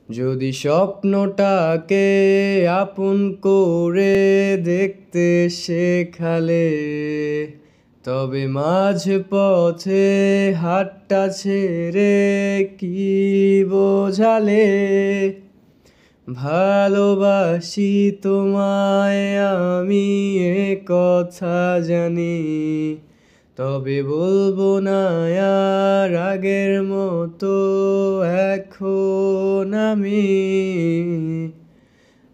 যদি স্বপ্নটাকে আপন করে দেখতে শেখালে, তবে মাঝ পথে হাতটা ছেড়ে কি বোঝালে? ভালোবাসি তোমায় আমি, এ কথা জানি, তবে বলবো না আর আগের মতো এখন আমি।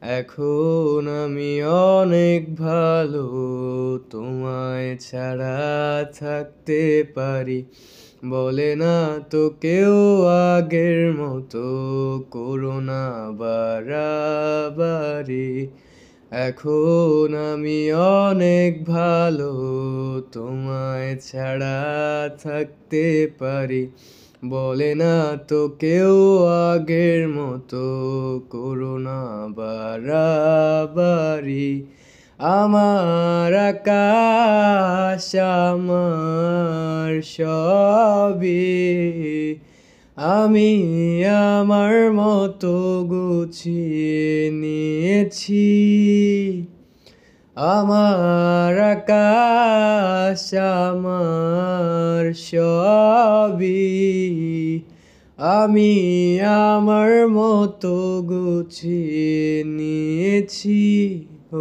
এখন আমি অনেক ভালো, তোমায় ছাড়া থাকতে পারি। বলে না তো কেউ আগের মতো, করো না বাড়াবাড়ি। এখন আমি অনেক ভালো, তোমায় ছাড়া থাকতে পারি। বলে না তো কেউ আগের মতো, করো না বাড়াবাড়ি। আমার আকাশ আমার সবই, আমি আমার মতো গুছিয়ে নিয়েছি। আমার আকাশ আমার সবই, আমি আমার মতো গুছিয়ে নিয়েছি। ও